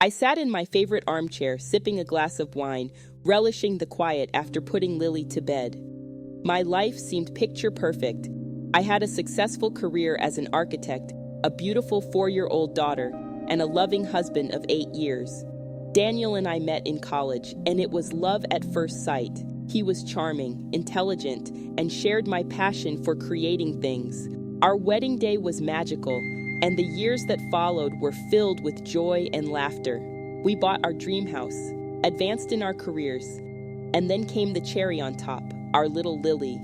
I sat in my favorite armchair, sipping a glass of wine, relishing the quiet after putting Lily to bed. My life seemed picture perfect. I had a successful career as an architect, a beautiful 4-year-old daughter, and a loving husband of 8 years. Daniel and I met in college, and it was love at first sight. He was charming, intelligent, and shared my passion for creating things. Our wedding day was magical, and the years that followed were filled with joy and laughter. We bought our dream house, advanced in our careers, and then came the cherry on top, our little Lily.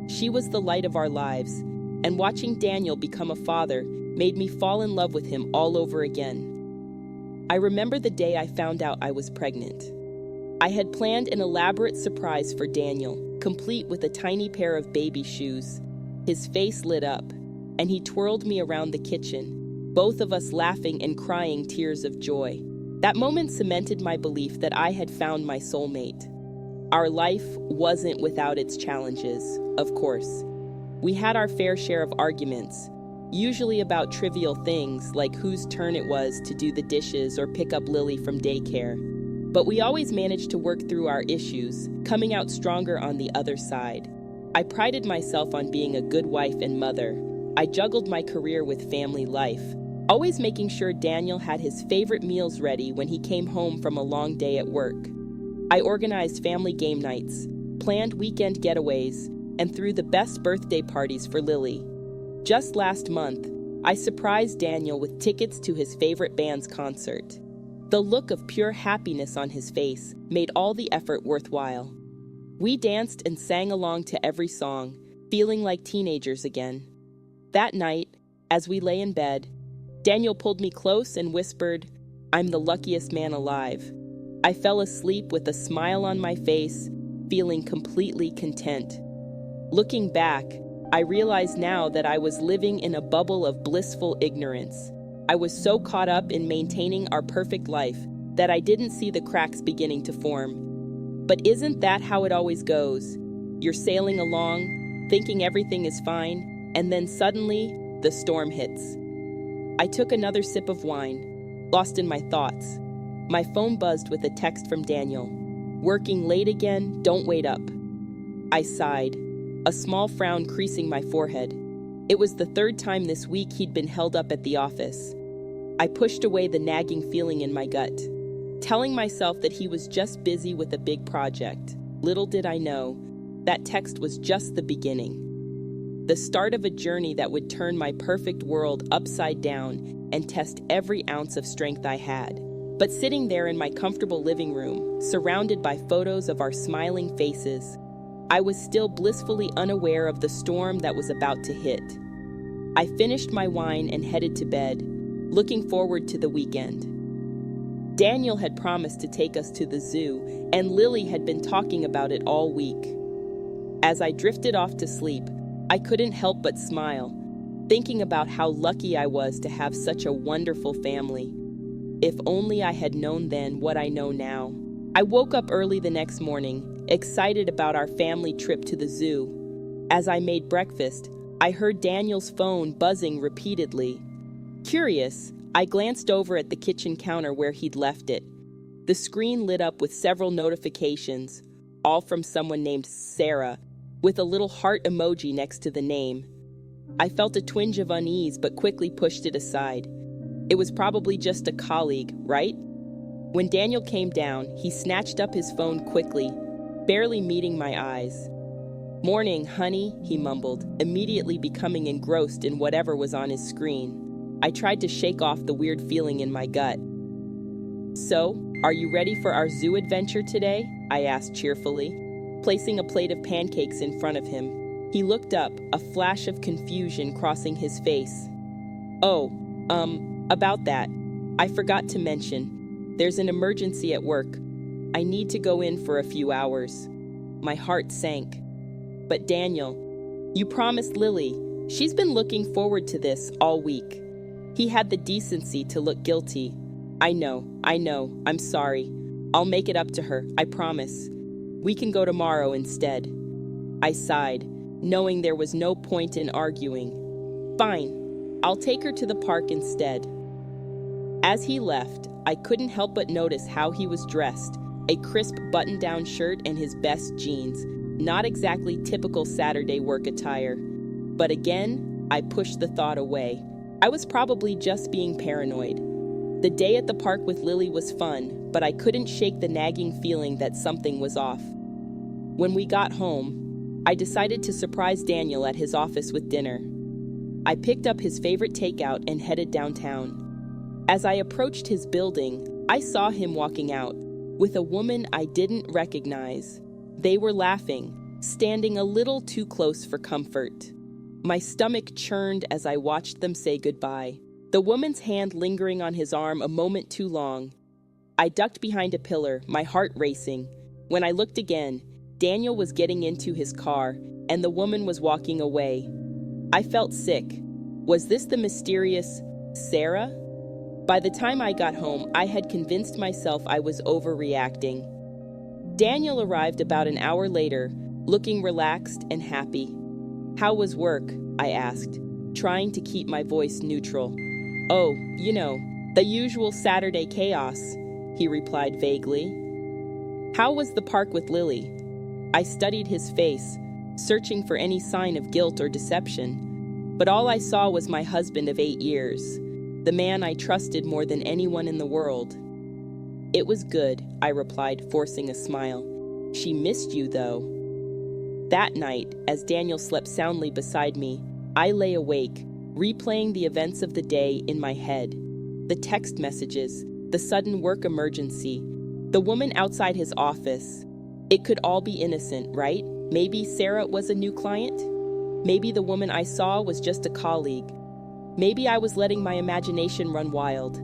She was the light of our lives, and watching Daniel become a father made me fall in love with him all over again. I remember the day I found out I was pregnant. I had planned an elaborate surprise for Daniel, complete with a tiny pair of baby shoes. His face lit up, and he twirled me around the kitchen, both of us laughing and crying tears of joy. That moment cemented my belief that I had found my soulmate. Our life wasn't without its challenges, of course. We had our fair share of arguments, usually about trivial things like whose turn it was to do the dishes or pick up Lily from daycare. But we always managed to work through our issues, coming out stronger on the other side. I prided myself on being a good wife and mother. I juggled my career with family life, always making sure Daniel had his favorite meals ready when he came home from a long day at work. I organized family game nights, planned weekend getaways, and threw the best birthday parties for Lily. Just last month, I surprised Daniel with tickets to his favorite band's concert. The look of pure happiness on his face made all the effort worthwhile. We danced and sang along to every song, feeling like teenagers again. That night, as we lay in bed, Daniel pulled me close and whispered, "I'm the luckiest man alive." I fell asleep with a smile on my face, feeling completely content. Looking back, I realize now that I was living in a bubble of blissful ignorance. I was so caught up in maintaining our perfect life that I didn't see the cracks beginning to form. But isn't that how it always goes? You're sailing along, thinking everything is fine, and then suddenly, the storm hits. I took another sip of wine, lost in my thoughts. My phone buzzed with a text from Daniel. "Working late again, don't wait up." I sighed, a small frown creasing my forehead. It was the third time this week he'd been held up at the office. I pushed away the nagging feeling in my gut, telling myself that he was just busy with a big project. Little did I know, that text was just the beginning. The start of a journey that would turn my perfect world upside down and test every ounce of strength I had. But sitting there in my comfortable living room, surrounded by photos of our smiling faces, I was still blissfully unaware of the storm that was about to hit. I finished my wine and headed to bed, looking forward to the weekend. Daniel had promised to take us to the zoo, and Lily had been talking about it all week. As I drifted off to sleep, I couldn't help but smile, thinking about how lucky I was to have such a wonderful family. If only I had known then what I know now. I woke up early the next morning, excited about our family trip to the zoo. As I made breakfast, I heard Daniel's phone buzzing repeatedly. Curious, I glanced over at the kitchen counter where he'd left it. The screen lit up with several notifications, all from someone named Sarah, with a little heart emoji next to the name. I felt a twinge of unease but quickly pushed it aside. It was probably just a colleague, right? When Daniel came down, he snatched up his phone quickly, barely meeting my eyes. "Morning, honey," he mumbled, immediately becoming engrossed in whatever was on his screen. I tried to shake off the weird feeling in my gut. "So, are you ready for our zoo adventure today?" I asked cheerfully, placing a plate of pancakes in front of him. He looked up, a flash of confusion crossing his face. "Oh, about that. I forgot to mention. There's an emergency at work. I need to go in for a few hours." My heart sank. "But Daniel, you promised Lily. She's been looking forward to this all week." He had the decency to look guilty. I know. I'm sorry. I'll make it up to her, I promise. We can go tomorrow instead." I sighed, knowing there was no point in arguing. "Fine. I'll take her to the park instead." As he left, I couldn't help but notice how he was dressed, a crisp button-down shirt and his best jeans. Not exactly typical Saturday work attire. But again, I pushed the thought away. I was probably just being paranoid. The day at the park with Lily was fun, but I couldn't shake the nagging feeling that something was off. When we got home, I decided to surprise Daniel at his office with dinner. I picked up his favorite takeout and headed downtown. As I approached his building, I saw him walking out with a woman I didn't recognize. They were laughing, standing a little too close for comfort. My stomach churned as I watched them say goodbye, the woman's hand lingering on his arm a moment too long. I ducked behind a pillar, my heart racing. When I looked again, Daniel was getting into his car, and the woman was walking away. I felt sick. Was this the mysterious Sarah? By the time I got home, I had convinced myself I was overreacting. Daniel arrived about an hour later, looking relaxed and happy. "How was work?" I asked, trying to keep my voice neutral. "Oh, the usual Saturday chaos," he replied vaguely. "How was the park with Lily?" I studied his face, searching for any sign of guilt or deception. But all I saw was my husband of 8 years, the man I trusted more than anyone in the world. "It was good," I replied, forcing a smile. "She missed you, though." That night, as Daniel slept soundly beside me, I lay awake, replaying the events of the day in my head. The text messages, the sudden work emergency, the woman outside his office. It could all be innocent, right? Maybe Sarah was a new client? Maybe the woman I saw was just a colleague. Maybe I was letting my imagination run wild.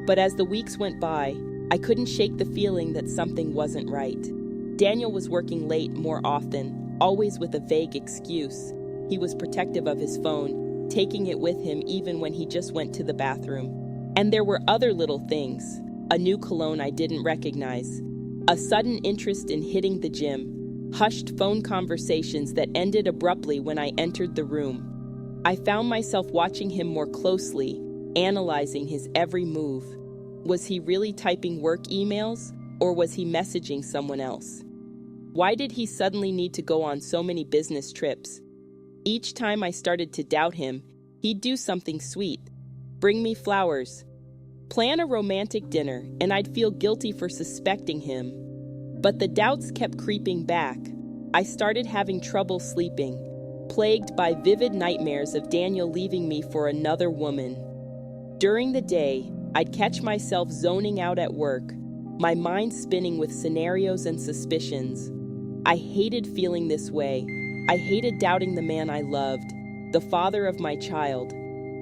But as the weeks went by, I couldn't shake the feeling that something wasn't right. Daniel was working late more often, always with a vague excuse. He was protective of his phone, taking it with him even when he just went to the bathroom. And there were other little things. A new cologne I didn't recognize. A sudden interest in hitting the gym. Hushed phone conversations that ended abruptly when I entered the room. I found myself watching him more closely, analyzing his every move. Was he really typing work emails, or was he messaging someone else? Why did he suddenly need to go on so many business trips? Each time I started to doubt him, he'd do something sweet. Bring me flowers. Plan a romantic dinner, and I'd feel guilty for suspecting him. But the doubts kept creeping back. I started having trouble sleeping, plagued by vivid nightmares of Daniel leaving me for another woman. During the day, I'd catch myself zoning out at work, my mind spinning with scenarios and suspicions. I hated feeling this way. I hated doubting the man I loved, the father of my child.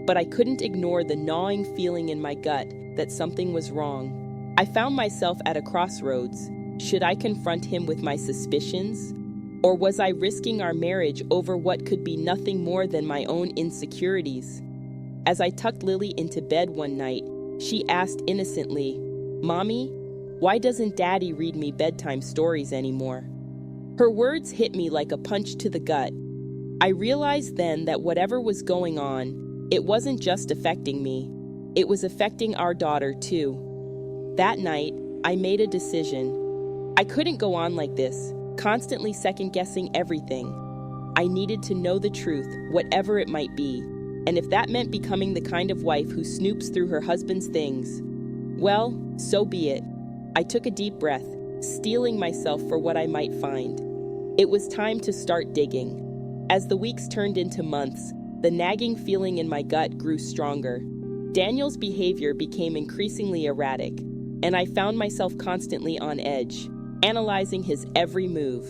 But I couldn't ignore the gnawing feeling in my gut that something was wrong. I found myself at a crossroads. Should I confront him with my suspicions? Or was I risking our marriage over what could be nothing more than my own insecurities? As I tucked Lily into bed one night, she asked innocently, "Mommy, why doesn't Daddy read me bedtime stories anymore?" Her words hit me like a punch to the gut. I realized then that whatever was going on, it wasn't just affecting me. It was affecting our daughter too. That night, I made a decision. I couldn't go on like this, constantly second-guessing everything. I needed to know the truth, whatever it might be. And if that meant becoming the kind of wife who snoops through her husband's things, well, so be it. I took a deep breath, steeling myself for what I might find. It was time to start digging. As the weeks turned into months, the nagging feeling in my gut grew stronger. Daniel's behavior became increasingly erratic, and I found myself constantly on edge, analyzing his every move.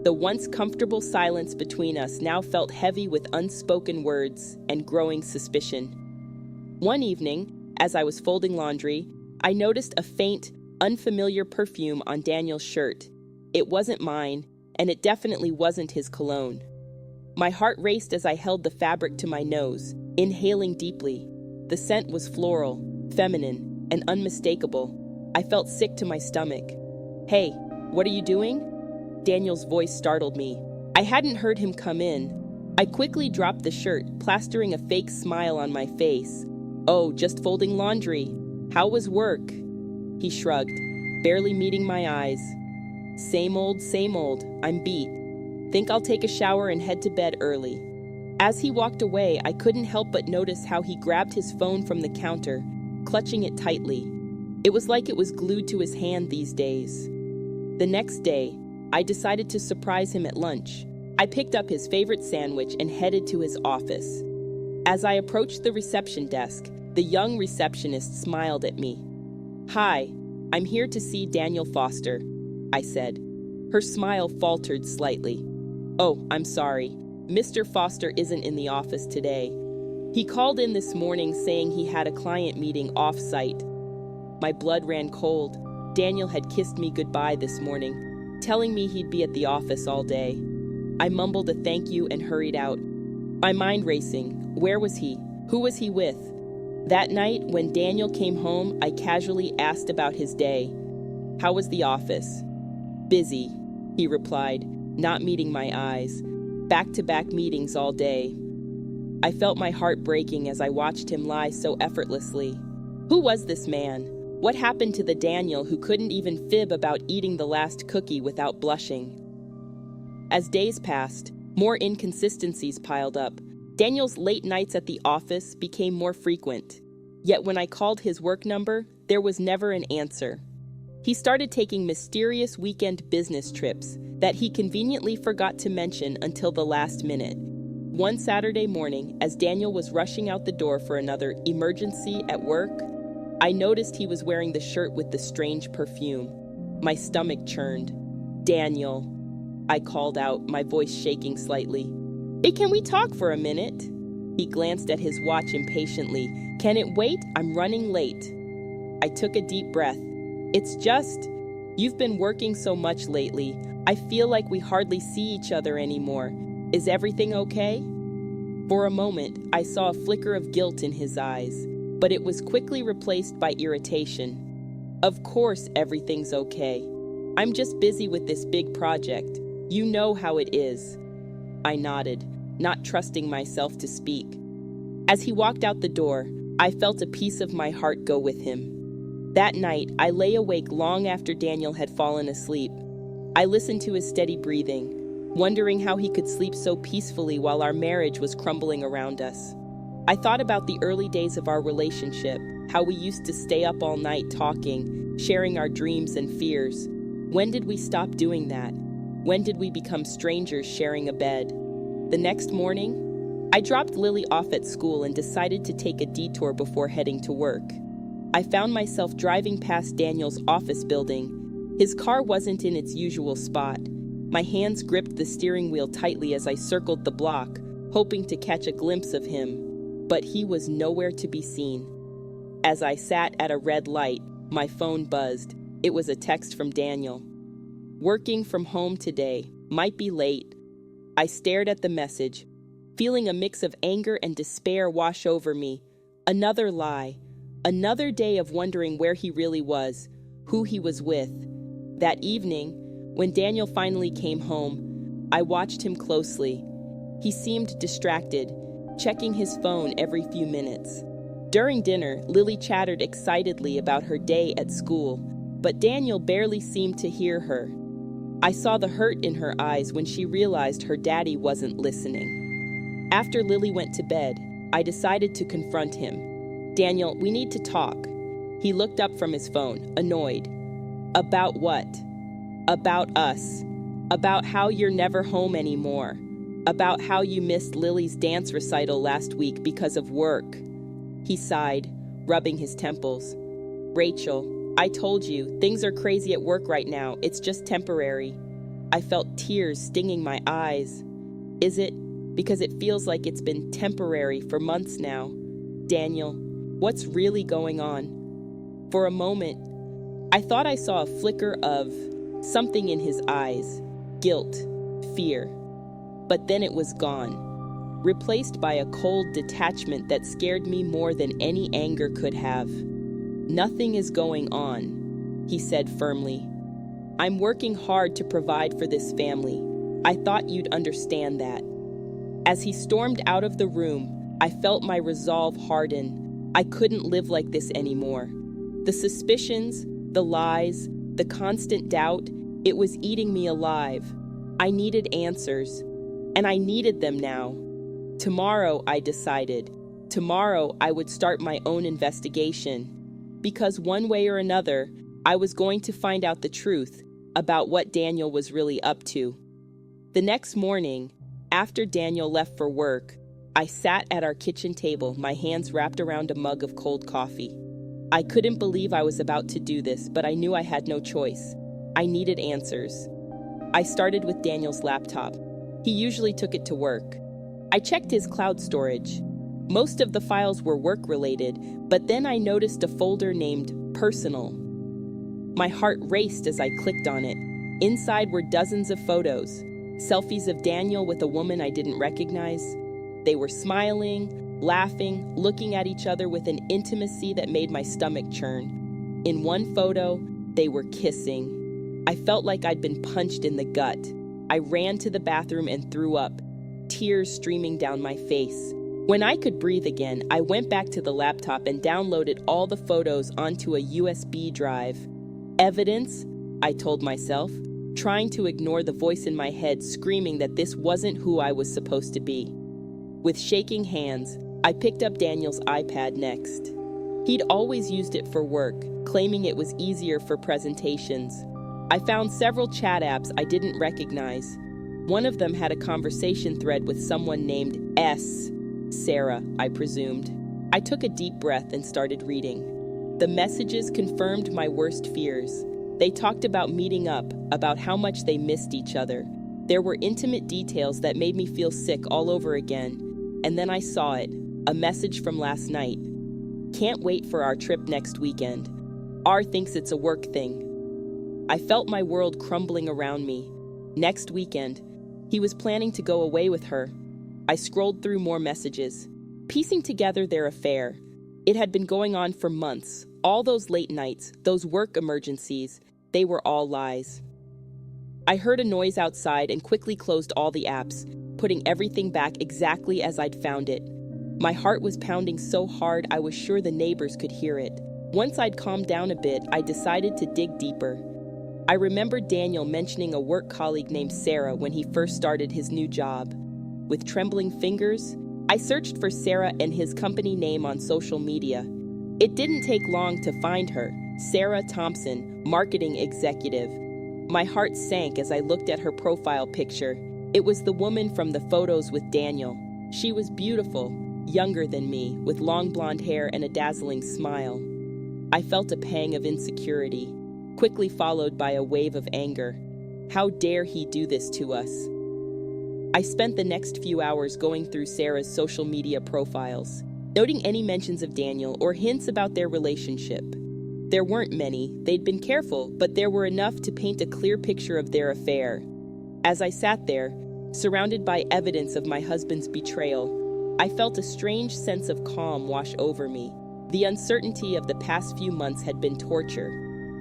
The once comfortable silence between us now felt heavy with unspoken words and growing suspicion. One evening, as I was folding laundry, I noticed a faint, unfamiliar perfume on Daniel's shirt. It wasn't mine, and it definitely wasn't his cologne. My heart raced as I held the fabric to my nose, inhaling deeply. The scent was floral, feminine, and unmistakable. I felt sick to my stomach. "Hey, what are you doing?" Daniel's voice startled me. I hadn't heard him come in. I quickly dropped the shirt, plastering a fake smile on my face. "Oh, just folding laundry." How was work? He shrugged, barely meeting my eyes. Same old, I'm beat. Think I'll take a shower and head to bed early. As he walked away, I couldn't help but notice how he grabbed his phone from the counter, clutching it tightly. It was like it was glued to his hand these days. The next day, I decided to surprise him at lunch. I picked up his favorite sandwich and headed to his office. As I approached the reception desk, the young receptionist smiled at me. "Hi, I'm here to see Daniel Foster," I said. Her smile faltered slightly. "Oh, I'm sorry. Mr. Foster isn't in the office today. He called in this morning saying he had a client meeting off-site." My blood ran cold. Daniel had kissed me goodbye this morning, telling me he'd be at the office all day. I mumbled a thank you and hurried out, my mind racing. Where was he? Who was he with? That night, when Daniel came home, I casually asked about his day. "How was the office?" "Busy," he replied, not meeting my eyes. "Back-to-back meetings all day." I felt my heart breaking as I watched him lie so effortlessly. Who was this man? What happened to the Daniel who couldn't even fib about eating the last cookie without blushing? As days passed, more inconsistencies piled up. Daniel's late nights at the office became more frequent. Yet when I called his work number, there was never an answer. He started taking mysterious weekend business trips that he conveniently forgot to mention until the last minute. One Saturday morning, as Daniel was rushing out the door for another emergency at work, I noticed he was wearing the shirt with the strange perfume. My stomach churned. "Daniel," I called out, my voice shaking slightly. "Hey, can we talk for a minute?" He glanced at his watch impatiently. "Can it wait? I'm running late." I took a deep breath. "It's just, you've been working so much lately. I feel like we hardly see each other anymore. Is everything okay?" For a moment, I saw a flicker of guilt in his eyes, but it was quickly replaced by irritation. "Of course everything's okay. I'm just busy with this big project. You know how it is." I nodded, not trusting myself to speak. As he walked out the door, I felt a piece of my heart go with him. That night, I lay awake long after Daniel had fallen asleep. I listened to his steady breathing, wondering how he could sleep so peacefully while our marriage was crumbling around us. I thought about the early days of our relationship, how we used to stay up all night talking, sharing our dreams and fears. When did we stop doing that? When did we become strangers sharing a bed? The next morning, I dropped Lily off at school and decided to take a detour before heading to work. I found myself driving past Daniel's office building. His car wasn't in its usual spot. My hands gripped the steering wheel tightly as I circled the block, hoping to catch a glimpse of him. But he was nowhere to be seen. As I sat at a red light, my phone buzzed. It was a text from Daniel. "Working from home today. Might be late." I stared at the message, feeling a mix of anger and despair wash over me. Another lie. Another day of wondering where he really was, who he was with. That evening, when Daniel finally came home, I watched him closely. He seemed distracted, checking his phone every few minutes. During dinner, Lily chattered excitedly about her day at school, but Daniel barely seemed to hear her. I saw the hurt in her eyes when she realized her daddy wasn't listening. After Lily went to bed, I decided to confront him. "Daniel, we need to talk." He looked up from his phone, annoyed. "About what?" "About us. About how you're never home anymore. About how you missed Lily's dance recital last week because of work." He sighed, rubbing his temples. "Rachel, I told you, things are crazy at work right now. It's just temporary." I felt tears stinging my eyes. "Is it? Because it feels like it's been temporary for months now." "Daniel, what's really going on?" For a moment, I thought I saw a flicker of something in his eyes. Guilt, fear. But then it was gone, replaced by a cold detachment that scared me more than any anger could have. "Nothing is going on," he said firmly. "I'm working hard to provide for this family. I thought you'd understand that." As he stormed out of the room, I felt my resolve harden. I couldn't live like this anymore. The suspicions, the lies, the constant doubt, it was eating me alive. I needed answers, and I needed them now. Tomorrow, I decided. Tomorrow, I would start my own investigation. Because one way or another, I was going to find out the truth about what Daniel was really up to. The next morning, after Daniel left for work, I sat at our kitchen table, my hands wrapped around a mug of cold coffee. I couldn't believe I was about to do this, but I knew I had no choice. I needed answers. I started with Daniel's laptop. He usually took it to work. I checked his cloud storage. Most of the files were work-related, but then I noticed a folder named Personal. My heart raced as I clicked on it. Inside were dozens of photos, selfies of Daniel with a woman I didn't recognize. They were smiling, laughing, looking at each other with an intimacy that made my stomach churn. In one photo, they were kissing. I felt like I'd been punched in the gut. I ran to the bathroom and threw up, tears streaming down my face. When I could breathe again, I went back to the laptop and downloaded all the photos onto a USB drive. Evidence, I told myself, trying to ignore the voice in my head screaming that this wasn't who I was supposed to be. With shaking hands, I picked up Daniel's iPad next. He'd always used it for work, claiming it was easier for presentations. I found several chat apps I didn't recognize. One of them had a conversation thread with someone named S. Sarah, I presumed. I took a deep breath and started reading. The messages confirmed my worst fears. They talked about meeting up, about how much they missed each other. There were intimate details that made me feel sick all over again. And then I saw it, a message from last night. Can't wait for our trip next weekend. R thinks it's a work thing. I felt my world crumbling around me. Next weekend, he was planning to go away with her. I scrolled through more messages, piecing together their affair. It had been going on for months. All those late nights, those work emergencies, they were all lies. I heard a noise outside and quickly closed all the apps, putting everything back exactly as I'd found it. My heart was pounding so hard I was sure the neighbors could hear it. Once I'd calmed down a bit, I decided to dig deeper. I remembered Daniel mentioning a work colleague named Sarah when he first started his new job. With trembling fingers, I searched for Sarah and his company name on social media. It didn't take long to find her, Sarah Thompson, marketing executive. My heart sank as I looked at her profile picture. It was the woman from the photos with Daniel. She was beautiful, younger than me, with long blonde hair and a dazzling smile. I felt a pang of insecurity, quickly followed by a wave of anger. How dare he do this to us? I spent the next few hours going through Sarah's social media profiles, noting any mentions of Daniel or hints about their relationship. There weren't many, they'd been careful, but there were enough to paint a clear picture of their affair. As I sat there, surrounded by evidence of my husband's betrayal, I felt a strange sense of calm wash over me. The uncertainty of the past few months had been torture.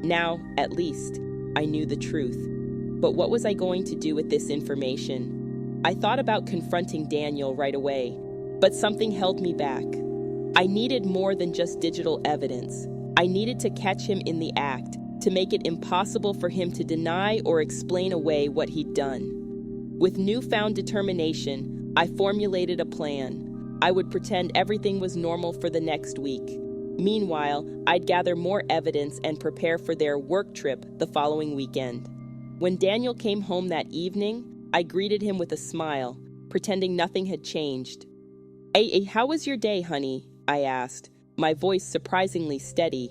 Now, at least, I knew the truth. But what was I going to do with this information? I thought about confronting Daniel right away, but something held me back. I needed more than just digital evidence. I needed to catch him in the act, to make it impossible for him to deny or explain away what he'd done. With newfound determination, I formulated a plan. I would pretend everything was normal for the next week. Meanwhile, I'd gather more evidence and prepare for their work trip the following weekend. When Daniel came home that evening, I greeted him with a smile, pretending nothing had changed. Hey, how was your day, honey? I asked, my voice surprisingly steady.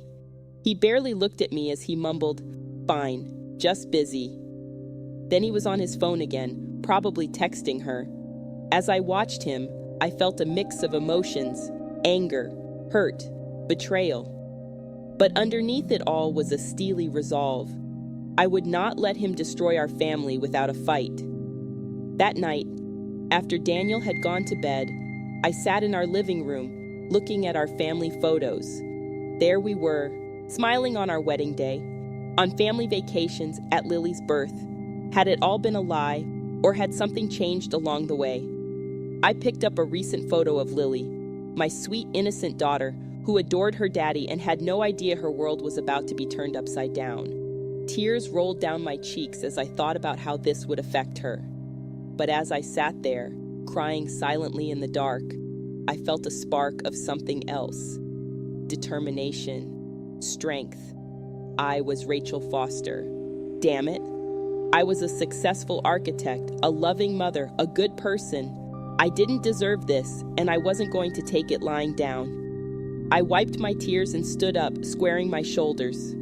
He barely looked at me as he mumbled, "Fine, just busy." Then he was on his phone again, probably texting her. As I watched him, I felt a mix of emotions, anger, hurt, betrayal. But underneath it all was a steely resolve. I would not let him destroy our family without a fight. That night, after Daniel had gone to bed, I sat in our living room, looking at our family photos. There we were, smiling on our wedding day, on family vacations, at Lily's birth. Had it all been a lie, or had something changed along the way? I picked up a recent photo of Lily, my sweet, innocent daughter, who adored her daddy and had no idea her world was about to be turned upside down. Tears rolled down my cheeks as I thought about how this would affect her. But as I sat there, crying silently in the dark, I felt a spark of something else. Determination. Strength. I was Rachel Foster. Damn it. I was a successful architect, a loving mother, a good person. I didn't deserve this, and I wasn't going to take it lying down. I wiped my tears and stood up, squaring my shoulders.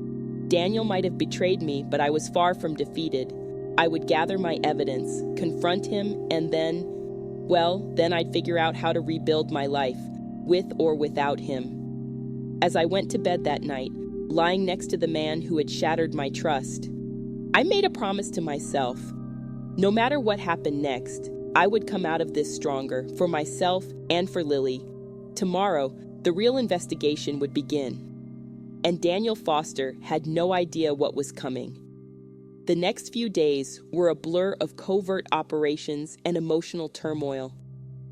Daniel might have betrayed me, but I was far from defeated. I would gather my evidence, confront him, and then I'd figure out how to rebuild my life, with or without him. As I went to bed that night, lying next to the man who had shattered my trust, I made a promise to myself. No matter what happened next, I would come out of this stronger, for myself and for Lily. Tomorrow, the real investigation would begin. And Daniel Foster had no idea what was coming. The next few days were a blur of covert operations and emotional turmoil.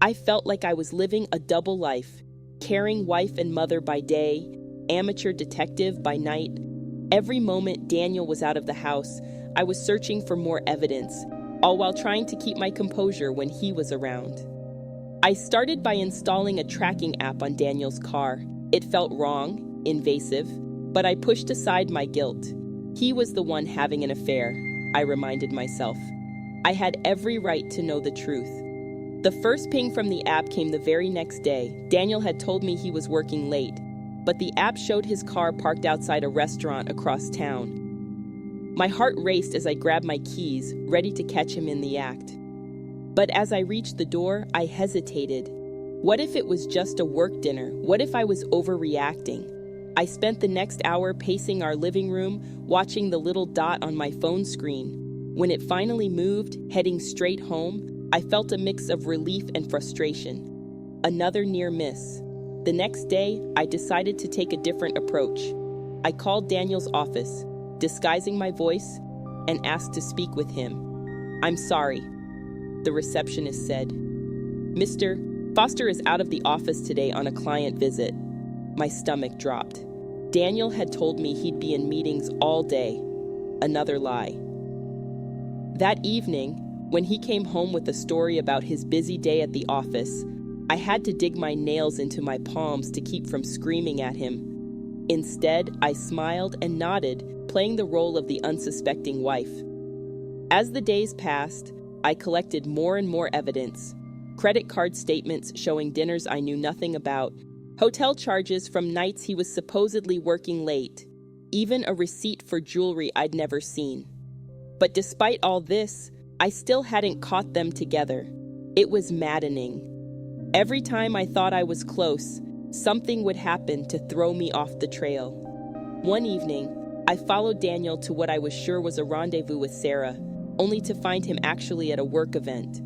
I felt like I was living a double life, caring wife and mother by day, amateur detective by night. Every moment Daniel was out of the house, I was searching for more evidence, all while trying to keep my composure when he was around. I started by installing a tracking app on Daniel's car. It felt wrong, invasive, but I pushed aside my guilt. He was the one having an affair, I reminded myself. I had every right to know the truth. The first ping from the app came the very next day. Daniel had told me he was working late, but the app showed his car parked outside a restaurant across town. My heart raced as I grabbed my keys, ready to catch him in the act. But as I reached the door, I hesitated. What if it was just a work dinner? What if I was overreacting? I spent the next hour pacing our living room, watching the little dot on my phone screen. When it finally moved, heading straight home, I felt a mix of relief and frustration. Another near miss. The next day, I decided to take a different approach. I called Daniel's office, disguising my voice, and asked to speak with him. "I'm sorry," the receptionist said. "Mr. Foster is out of the office today on a client visit." My stomach dropped. Daniel had told me he'd be in meetings all day. Another lie. That evening, when he came home with a story about his busy day at the office, I had to dig my nails into my palms to keep from screaming at him. Instead, I smiled and nodded, playing the role of the unsuspecting wife. As the days passed, I collected more and more evidence. Credit card statements showing dinners I knew nothing about, hotel charges from nights he was supposedly working late, even a receipt for jewelry I'd never seen. But despite all this, I still hadn't caught them together. It was maddening. Every time I thought I was close, something would happen to throw me off the trail. One evening, I followed Daniel to what I was sure was a rendezvous with Sarah, only to find him actually at a work event.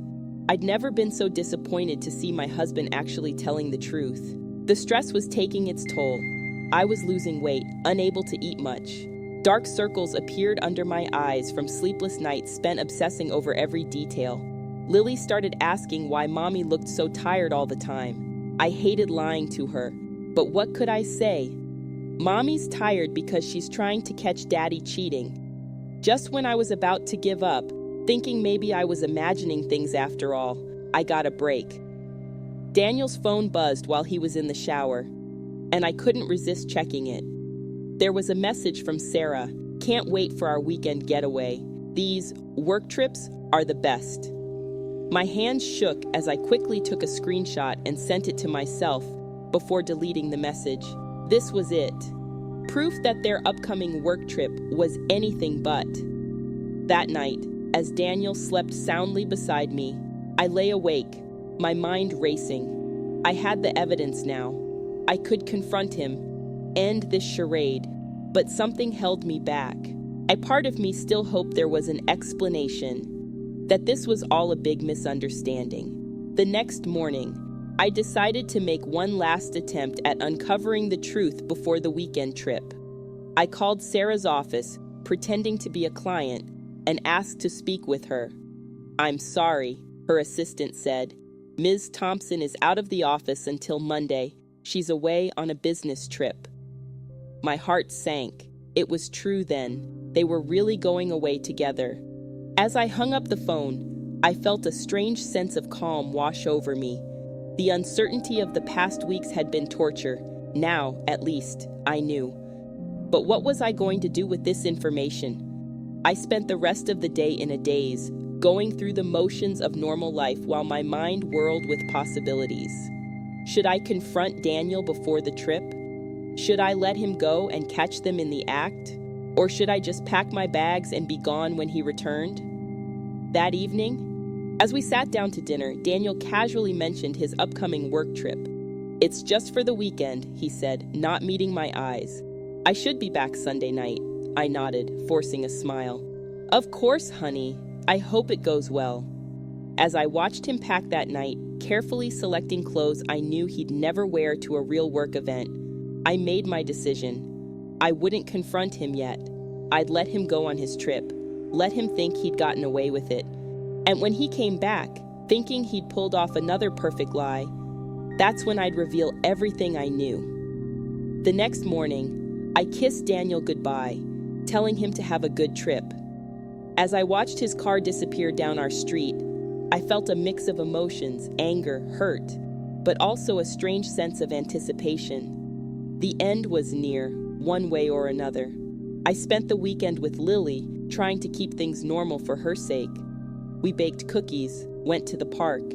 I'd never been so disappointed to see my husband actually telling the truth. The stress was taking its toll. I was losing weight, unable to eat much. Dark circles appeared under my eyes from sleepless nights spent obsessing over every detail. Lily started asking why Mommy looked so tired all the time. I hated lying to her, but what could I say? Mommy's tired because she's trying to catch Daddy cheating. Just when I was about to give up, thinking maybe I was imagining things after all, I got a break. Daniel's phone buzzed while he was in the shower, and I couldn't resist checking it. There was a message from Sarah. "Can't wait for our weekend getaway. These work trips are the best." My hands shook as I quickly took a screenshot and sent it to myself before deleting the message. This was it. Proof that their upcoming work trip was anything but. That night, as Daniel slept soundly beside me, I lay awake, my mind racing. I had the evidence now. I could confront him, end this charade, but something held me back. A part of me still hoped there was an explanation, that this was all a big misunderstanding. The next morning, I decided to make one last attempt at uncovering the truth before the weekend trip. I called Sarah's office, pretending to be a client, and asked to speak with her. "I'm sorry," her assistant said. "Ms. Thompson is out of the office until Monday. She's away on a business trip. My heart sank. It was true then. They were really going away together. As I hung up the phone, I felt a strange sense of calm wash over me. The uncertainty of the past weeks had been torture. Now, at least, I knew. But what was I going to do with this information? I spent the rest of the day in a daze, going through the motions of normal life while my mind whirled with possibilities. Should I confront Daniel before the trip? Should I let him go and catch them in the act? Or should I just pack my bags and be gone when he returned? That evening, as we sat down to dinner, Daniel casually mentioned his upcoming work trip. "It's just for the weekend," he said, not meeting my eyes. "I should be back Sunday night." I nodded, forcing a smile. "Of course, honey. I hope it goes well." As I watched him pack that night, carefully selecting clothes I knew he'd never wear to a real work event, I made my decision. I wouldn't confront him yet. I'd let him go on his trip, let him think he'd gotten away with it. And when he came back, thinking he'd pulled off another perfect lie, that's when I'd reveal everything I knew. The next morning, I kissed Daniel goodbye, telling him to have a good trip. As I watched his car disappear down our street, I felt a mix of emotions, anger, hurt, but also a strange sense of anticipation. The end was near, one way or another. I spent the weekend with Lily, trying to keep things normal for her sake. We baked cookies, went to the park.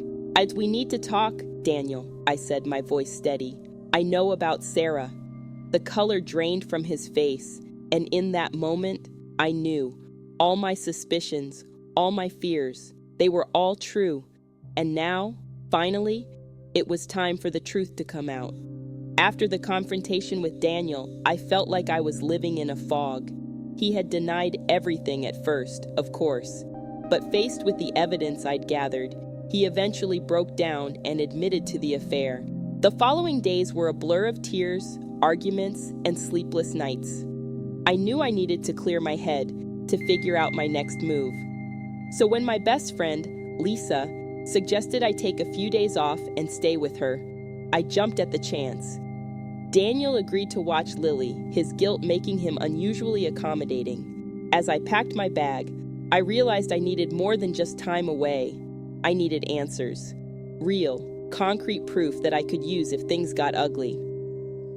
"We need to talk, Daniel," I said, my voice steady. "I know about Sarah." The color drained from his face, and in that moment, I knew. All my suspicions, all my fears, they were all true. And now, finally, it was time for the truth to come out. After the confrontation with Daniel, I felt like I was living in a fog. He had denied everything at first, of course, but faced with the evidence I'd gathered, he eventually broke down and admitted to the affair. The following days were a blur of tears, arguments, and sleepless nights. I knew I needed to clear my head to figure out my next move. So when my best friend, Lisa, suggested I take a few days off and stay with her, I jumped at the chance. Daniel agreed to watch Lily, his guilt making him unusually accommodating. As I packed my bag, I realized I needed more than just time away. I needed answers. Real, concrete proof that I could use if things got ugly.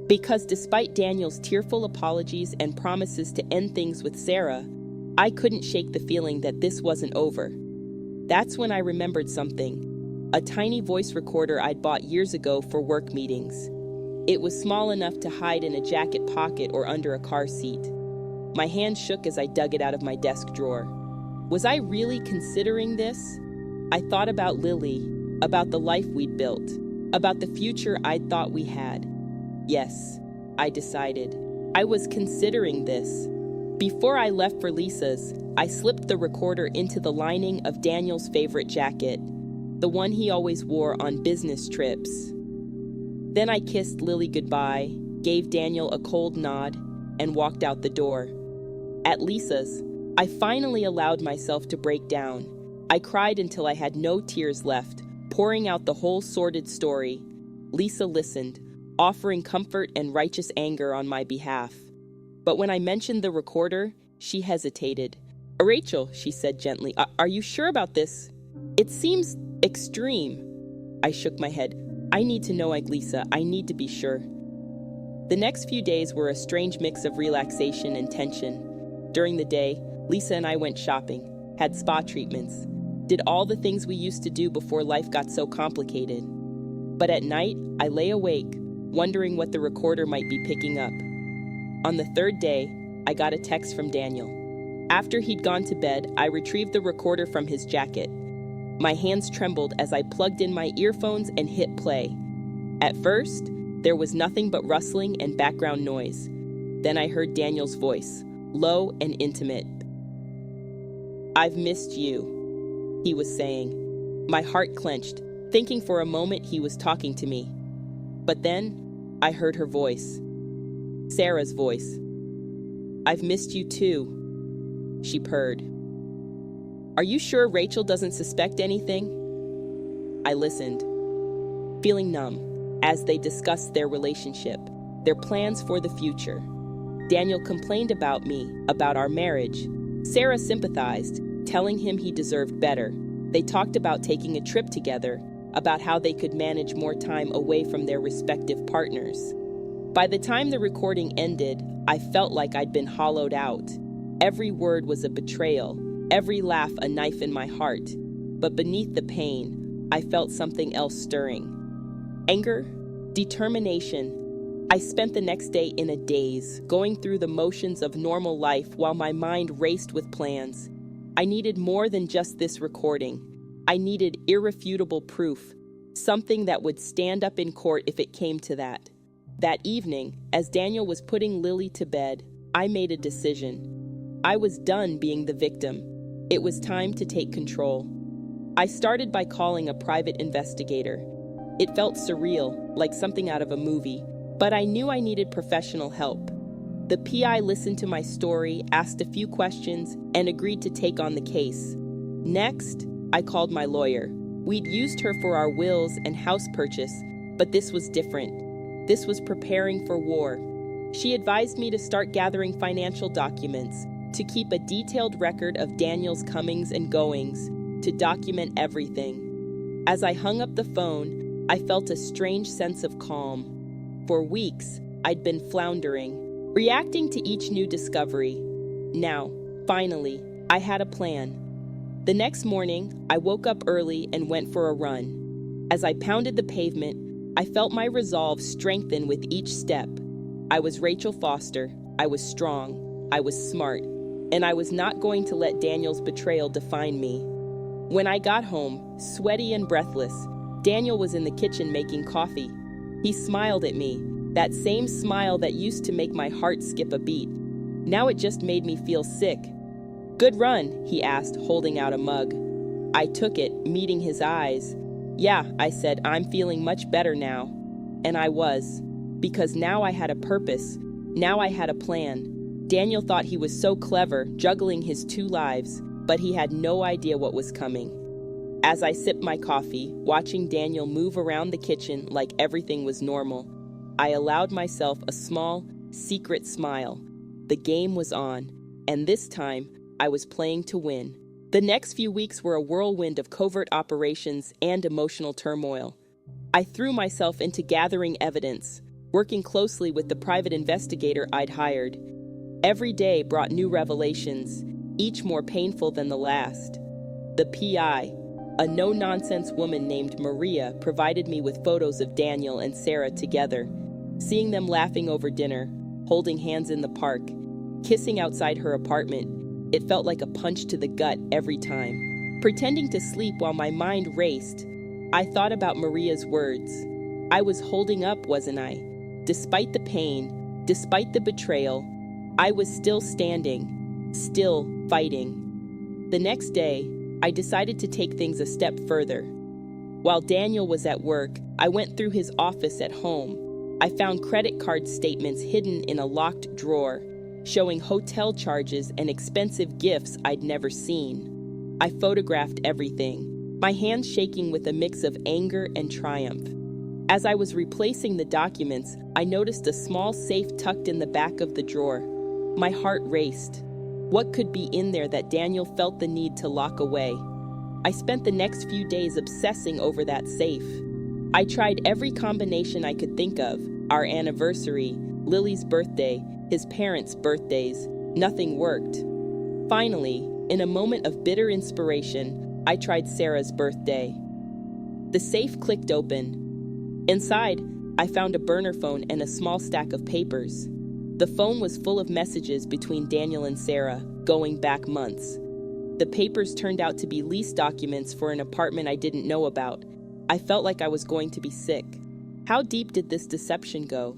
Because despite Daniel's tearful apologies and promises to end things with Sarah, I couldn't shake the feeling that this wasn't over. That's when I remembered something. A tiny voice recorder I'd bought years ago for work meetings. It was small enough to hide in a jacket pocket or under a car seat. My hand shook as I dug it out of my desk drawer. Was I really considering this? I thought about Lily, about the life we'd built, about the future I'd thought we had. Yes, I decided. I was considering this. Before I left for Lisa's, I slipped the recorder into the lining of Daniel's favorite jacket, the one he always wore on business trips. Then I kissed Lily goodbye, gave Daniel a cold nod, and walked out the door. At Lisa's, I finally allowed myself to break down. I cried until I had no tears left, pouring out the whole sordid story. Lisa listened, offering comfort and righteous anger on my behalf. But when I mentioned the recorder, she hesitated. "Rachel," she said gently, "are you sure about this? It seems extreme." I shook my head. "I need to know, Lisa. I need to be sure." The next few days were a strange mix of relaxation and tension. During the day, Lisa and I went shopping, had spa treatments, did all the things we used to do before life got so complicated. But at night, I lay awake, wondering what the recorder might be picking up. On the third day, I got a text from Daniel. After he'd gone to bed, I retrieved the recorder from his jacket. My hands trembled as I plugged in my earphones and hit play. At first, there was nothing but rustling and background noise. Then I heard Daniel's voice, low and intimate. "I've missed you," he was saying. My heart clenched, thinking for a moment he was talking to me. But then, I heard her voice. Sarah's voice. "I've missed you too," she purred. "Are you sure Rachel doesn't suspect anything?" I listened, feeling numb. as they discussed their relationship, their plans for the future. Daniel complained about me, about our marriage. Sarah sympathized, telling him he deserved better. They talked about taking a trip together, about how they could manage more time away from their respective partners. By the time the recording ended, I felt like I'd been hollowed out. Every word was a betrayal, every laugh a knife in my heart. But beneath the pain, I felt something else stirring. Anger, determination. I spent the next day in a daze, going through the motions of normal life while my mind raced with plans. I needed more than just this recording. I needed irrefutable proof, something that would stand up in court if it came to that. That evening, as Daniel was putting Lily to bed, I made a decision. I was done being the victim. It was time to take control. I started by calling a private investigator. It felt surreal, like something out of a movie, but I knew I needed professional help. The PI listened to my story, asked a few questions, and agreed to take on the case. Next, I called my lawyer. We'd used her for our wills and house purchase, but this was different. This was preparing for war. She advised me to start gathering financial documents, to keep a detailed record of Daniel's comings and goings, to document everything. As I hung up the phone, I felt a strange sense of calm. For weeks, I'd been floundering, reacting to each new discovery. Now, finally, I had a plan. The next morning, I woke up early and went for a run. As I pounded the pavement, I felt my resolve strengthen with each step. I was Rachel Foster, I was strong, I was smart, and I was not going to let Daniel's betrayal define me. When I got home, sweaty and breathless, Daniel was in the kitchen making coffee. He smiled at me, that same smile that used to make my heart skip a beat. Now it just made me feel sick. "Good run?" he asked, holding out a mug. I took it, meeting his eyes. "Yeah," I said, "I'm feeling much better now." And I was, because now I had a purpose. Now I had a plan. Daniel thought he was so clever, juggling his two lives, but he had no idea what was coming. As I sipped my coffee, watching Daniel move around the kitchen like everything was normal, I allowed myself a small, secret smile. The game was on, and this time, I was playing to win. The next few weeks were a whirlwind of covert operations and emotional turmoil. I threw myself into gathering evidence, working closely with the private investigator I'd hired. Every day brought new revelations, each more painful than the last. The PI, a no-nonsense woman named Maria, provided me with photos of Daniel and Sarah together, seeing them laughing over dinner, holding hands in the park, kissing outside her apartment. It felt like a punch to the gut every time. Pretending to sleep while my mind raced, I thought about Maria's words. I was holding up, wasn't I? Despite the pain, despite the betrayal, I was still standing, still fighting. The next day, I decided to take things a step further. While Daniel was at work, I went through his office at home. I found credit card statements hidden in a locked drawer, showing hotel charges and expensive gifts I'd never seen. I photographed everything, my hands shaking with a mix of anger and triumph. As I was replacing the documents, I noticed a small safe tucked in the back of the drawer. My heart raced. What could be in there that Daniel felt the need to lock away? I spent the next few days obsessing over that safe. I tried every combination I could think of: our anniversary, Lily's birthday, his parents' birthdays. Nothing worked. Finally, in a moment of bitter inspiration, I tried Sarah's birthday. The safe clicked open. Inside, I found a burner phone and a small stack of papers. The phone was full of messages between Daniel and Sarah, going back months. The papers turned out to be lease documents for an apartment I didn't know about. I felt like I was going to be sick. How deep did this deception go?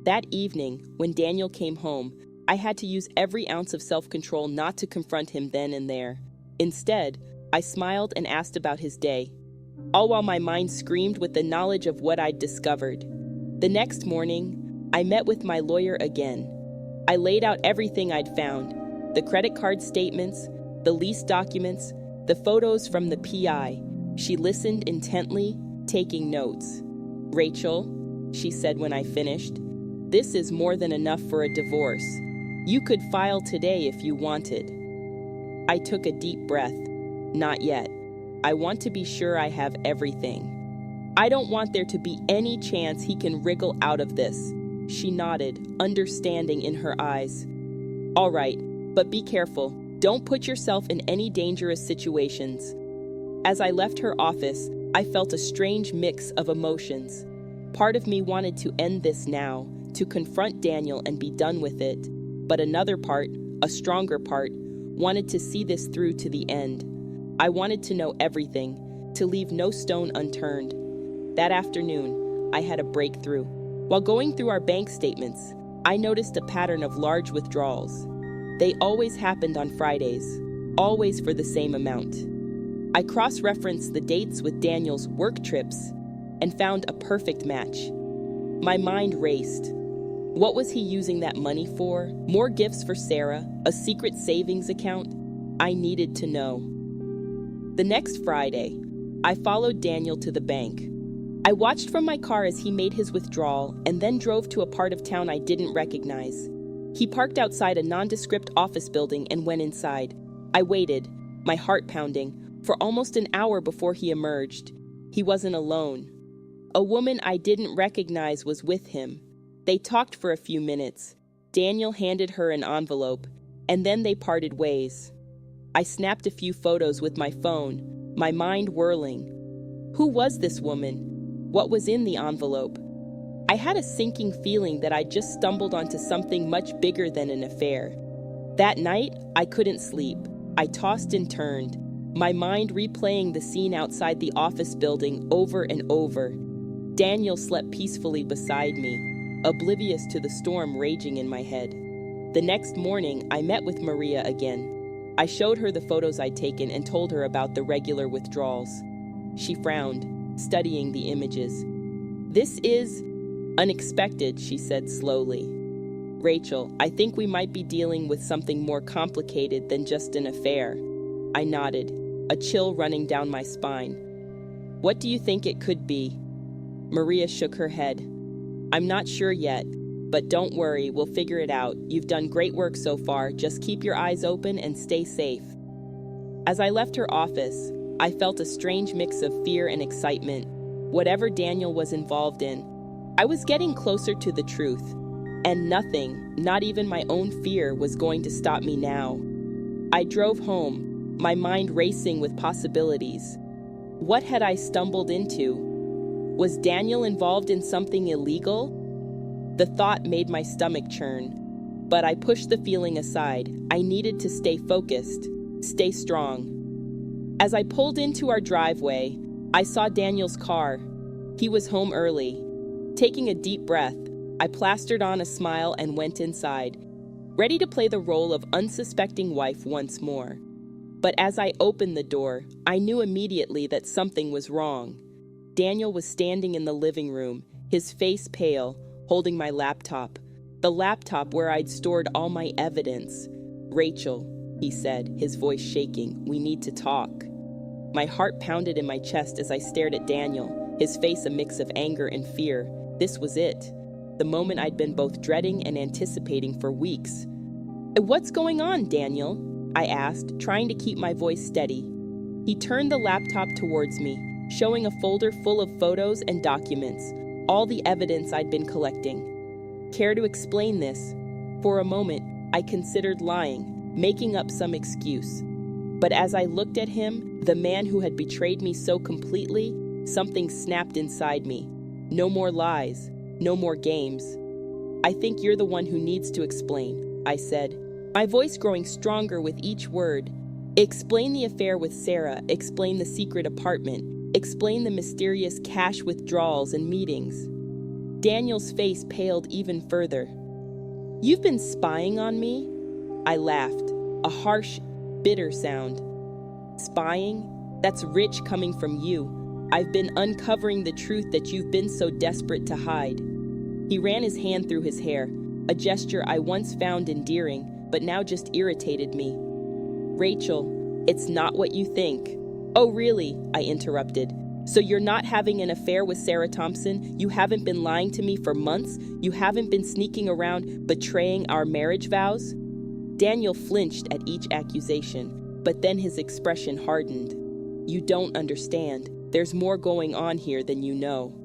That evening, when Daniel came home, I had to use every ounce of self-control not to confront him then and there. Instead, I smiled and asked about his day, all while my mind screamed with the knowledge of what I'd discovered. The next morning, I met with my lawyer again. I laid out everything I'd found: the credit card statements, the lease documents, the photos from the PI. She listened intently, taking notes. "Rachel," she said when I finished. "This is more than enough for a divorce. You could file today if you wanted." I took a deep breath. Not yet. I want to be sure I have everything. I don't want there to be any chance he can wriggle out of this. She nodded, understanding in her eyes. "All right, but be careful. Don't put yourself in any dangerous situations." As I left her office, I felt a strange mix of emotions. Part of me wanted to end this now, to confront Daniel and be done with it. But another part, a stronger part, wanted to see this through to the end. I wanted to know everything, to leave no stone unturned. That afternoon, I had a breakthrough. While going through our bank statements, I noticed a pattern of large withdrawals. They always happened on Fridays, always for the same amount. I cross-referenced the dates with Daniel's work trips and found a perfect match. My mind raced. What was he using that money for? More gifts for Sarah? A secret savings account? I needed to know. The next Friday, I followed Daniel to the bank. I watched from my car as he made his withdrawal and then drove to a part of town I didn't recognize. He parked outside a nondescript office building and went inside. I waited, my heart pounding, for almost an hour before he emerged. He wasn't alone. A woman I didn't recognize was with him. They talked for a few minutes. Daniel handed her an envelope, and then they parted ways. I snapped a few photos with my phone, my mind whirling. Who was this woman? What was in the envelope? I had a sinking feeling that I'd just stumbled onto something much bigger than an affair. That night, I couldn't sleep. I tossed and turned, my mind replaying the scene outside the office building over and over. Daniel slept peacefully beside me, oblivious to the storm raging in my head. The next morning, I met with Maria again. I showed her the photos I'd taken and told her about the regular withdrawals. She frowned, studying the images. "This is unexpected," she said slowly. "Rachel, I think we might be dealing with something more complicated than just an affair." I nodded, a chill running down my spine. "What do you think it could be?" Maria shook her head. "I'm not sure yet, but don't worry, we'll figure it out. You've done great work so far, just keep your eyes open and stay safe." As I left her office, I felt a strange mix of fear and excitement. Whatever Daniel was involved in, I was getting closer to the truth, and nothing, not even my own fear, was going to stop me now. I drove home, my mind racing with possibilities. What had I stumbled into? Was Daniel involved in something illegal? The thought made my stomach churn, but I pushed the feeling aside. I needed to stay focused, stay strong. As I pulled into our driveway, I saw Daniel's car. He was home early. Taking a deep breath, I plastered on a smile and went inside, ready to play the role of unsuspecting wife once more. But as I opened the door, I knew immediately that something was wrong. Daniel was standing in the living room, his face pale, holding my laptop, the laptop where I'd stored all my evidence. "Rachel," he said, his voice shaking, "we need to talk." My heart pounded in my chest as I stared at Daniel, his face a mix of anger and fear. This was it, the moment I'd been both dreading and anticipating for weeks. "What's going on, Daniel?" I asked, trying to keep my voice steady. He turned the laptop towards me, showing a folder full of photos and documents, all the evidence I'd been collecting. Care to explain this? For a moment, I considered lying, making up some excuse. But as I looked at him, the man who had betrayed me so completely, something snapped inside me. No more lies, no more games. "I think you're the one who needs to explain," I said, my voice growing stronger with each word. "Explain the affair with Sarah, explain the secret apartment, explain the mysterious cash withdrawals and meetings." Daniel's face paled even further. "You've been spying on me?" I laughed, a harsh, bitter sound. "Spying? That's rich coming from you. I've been uncovering the truth that you've been so desperate to hide." He ran his hand through his hair, a gesture I once found endearing, but now just irritated me. "Rachel, it's not what you think." "Oh, really?" I interrupted, So you're not having an affair with Sarah Thompson? You haven't been lying to me for months? You haven't been sneaking around betraying our marriage vows? Daniel flinched at each accusation, but then his expression hardened. You don't understand. There's more going on here than you know.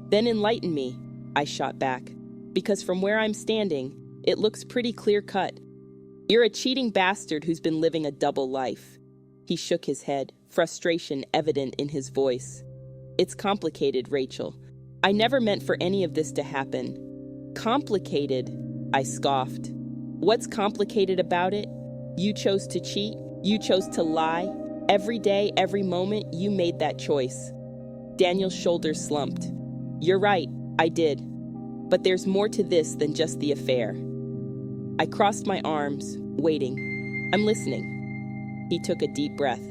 Then enlighten me, I shot back, because from where I'm standing, it looks pretty clear-cut. You're a cheating bastard who's been living a double life. He shook his head, frustration evident in his voice. It's complicated, Rachel. I never meant for any of this to happen. Complicated? I scoffed. What's complicated about it? You chose to cheat. You chose to lie. Every day, every moment, you made that choice. Daniel's shoulders slumped. You're right, I did. But there's more to this than just the affair. I crossed my arms, waiting. I'm listening. He took a deep breath.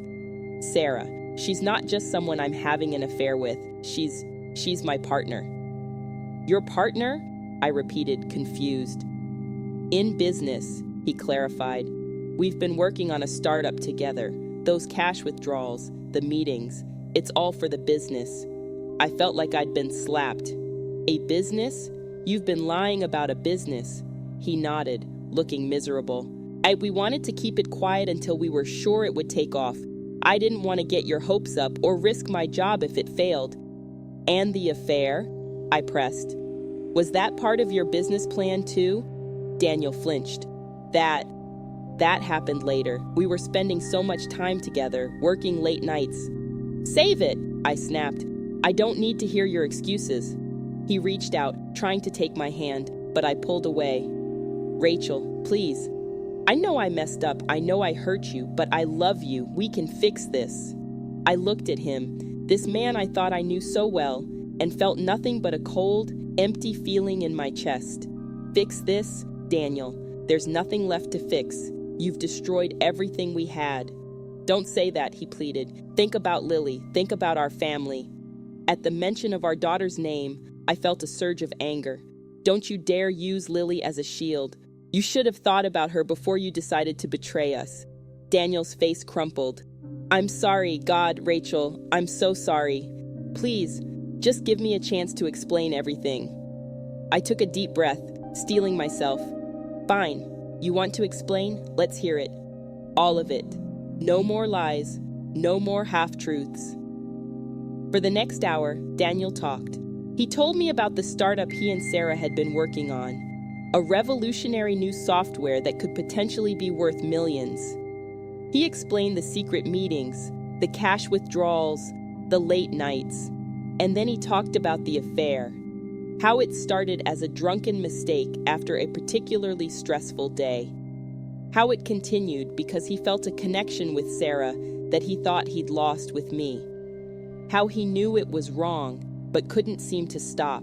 Sarah, she's not just someone I'm having an affair with. She's my partner. Your partner? I repeated, confused. In business, he clarified. We've been working on a startup together. Those cash withdrawals, the meetings, it's all for the business. I felt like I'd been slapped. A business? You've been lying about a business. He nodded, looking miserable. We wanted to keep it quiet until we were sure it would take off. I didn't want to get your hopes up or risk my job if it failed. And the affair? I pressed. Was that part of your business plan too? Daniel flinched. That happened later. We were spending so much time together, working late nights. Save it, I snapped. I don't need to hear your excuses. He reached out, trying to take my hand, but I pulled away. Rachel, please. I know I messed up. I know I hurt you, but I love you. We can fix this. I looked at him, this man I thought I knew so well, and felt nothing but a cold, empty feeling in my chest. Fix this? Daniel, there's nothing left to fix. You've destroyed everything we had. Don't say that, he pleaded. Think about Lily. Think about our family. At the mention of our daughter's name, I felt a surge of anger. Don't you dare use Lily as a shield. You should have thought about her before you decided to betray us. Daniel's face crumpled. I'm sorry, God, Rachel. I'm so sorry. Please, just give me a chance to explain everything. I took a deep breath, steeling myself. Fine. You want to explain? Let's hear it. All of it. No more lies. No more half-truths. For the next hour, Daniel talked. He told me about the startup he and Sarah had been working on. A revolutionary new software that could potentially be worth millions. He explained the secret meetings, the cash withdrawals, the late nights, and then he talked about the affair, how it started as a drunken mistake after a particularly stressful day, how it continued because he felt a connection with Sarah that he thought he'd lost with me, how he knew it was wrong but couldn't seem to stop.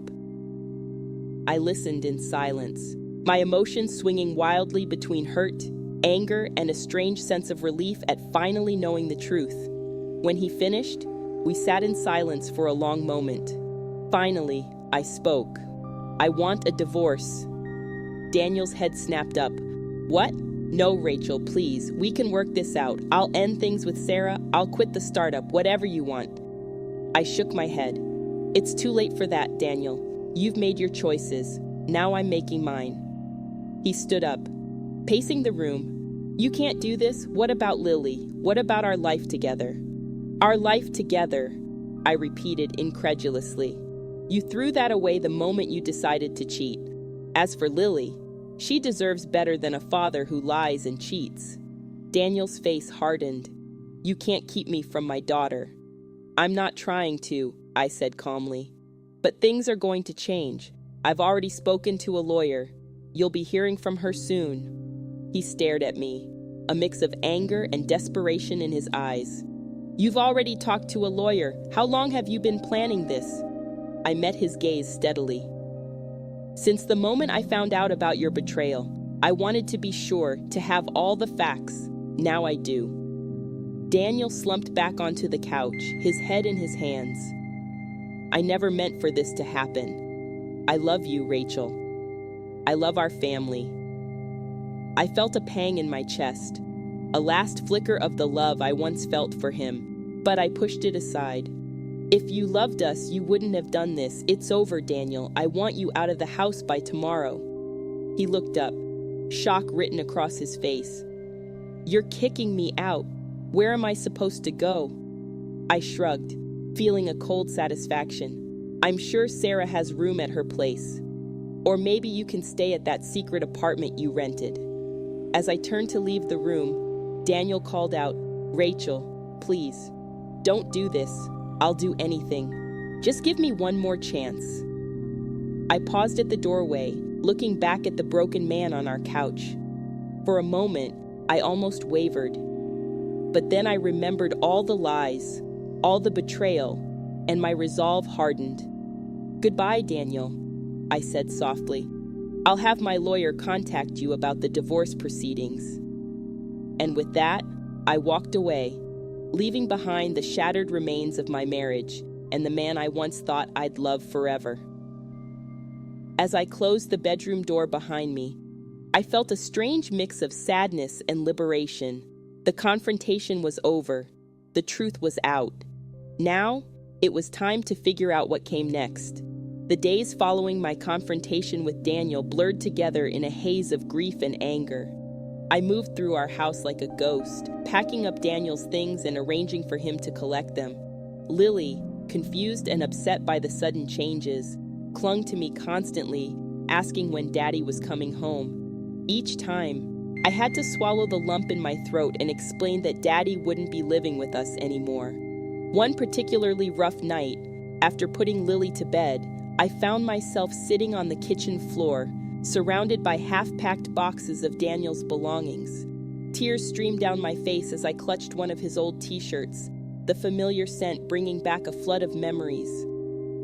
I listened in silence, my emotions swinging wildly between hurt, anger, and a strange sense of relief at finally knowing the truth. When he finished, we sat in silence for a long moment. Finally, I spoke. I want a divorce. Daniel's head snapped up. What? No, Rachel, please. We can work this out. I'll end things with Sarah. I'll quit the startup, whatever you want. I shook my head. It's too late for that, Daniel. You've made your choices. Now I'm making mine. He stood up, pacing the room. You can't do this? What about Lily? What about our life together? Our life together, I repeated incredulously. You threw that away the moment you decided to cheat. As for Lily, she deserves better than a father who lies and cheats. Daniel's face hardened. You can't keep me from my daughter. I'm not trying to, I said calmly. But things are going to change. I've already spoken to a lawyer. You'll be hearing from her soon. He stared at me, a mix of anger and desperation in his eyes. You've already talked to a lawyer. How long have you been planning this? I met his gaze steadily. Since the moment I found out about your betrayal, I wanted to be sure to have all the facts. Now I do. Daniel slumped back onto the couch, his head in his hands. I never meant for this to happen. I love you, Rachel. I love our family. I felt a pang in my chest, a last flicker of the love I once felt for him, but I pushed it aside. If you loved us, you wouldn't have done this. It's over, Daniel. I want you out of the house by tomorrow. He looked up, shock written across his face. You're kicking me out. Where am I supposed to go? I shrugged, feeling a cold satisfaction. I'm sure Sarah has room at her place. Or maybe you can stay at that secret apartment you rented. As I turned to leave the room, Daniel called out, Rachel, please, don't do this. I'll do anything. Just give me one more chance. I paused at the doorway, looking back at the broken man on our couch. For a moment, I almost wavered. But then I remembered all the lies, all the betrayal, and my resolve hardened. Goodbye, Daniel, I said softly. I'll have my lawyer contact you about the divorce proceedings. And with that, I walked away, leaving behind the shattered remains of my marriage and the man I once thought I'd love forever. As I closed the bedroom door behind me, I felt a strange mix of sadness and liberation. The confrontation was over. The truth was out. Now, it was time to figure out what came next. The days following my confrontation with Daniel blurred together in a haze of grief and anger. I moved through our house like a ghost, packing up Daniel's things and arranging for him to collect them. Lily, confused and upset by the sudden changes, clung to me constantly, asking when Daddy was coming home. Each time, I had to swallow the lump in my throat and explain that Daddy wouldn't be living with us anymore. One particularly rough night, after putting Lily to bed, I found myself sitting on the kitchen floor, surrounded by half-packed boxes of Daniel's belongings. Tears streamed down my face as I clutched one of his old t-shirts, the familiar scent bringing back a flood of memories.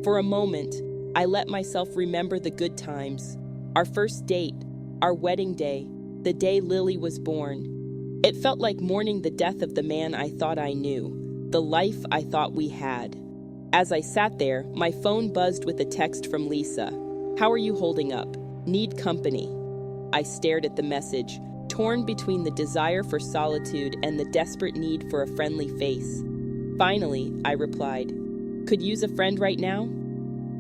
For a moment, I let myself remember the good times, our first date, our wedding day, the day Lily was born. It felt like mourning the death of the man I thought I knew, the life I thought we had. As I sat there, my phone buzzed with a text from Lisa. How are you holding up? Need company. I stared at the message, torn between the desire for solitude and the desperate need for a friendly face. Finally, I replied, Could use a friend right now?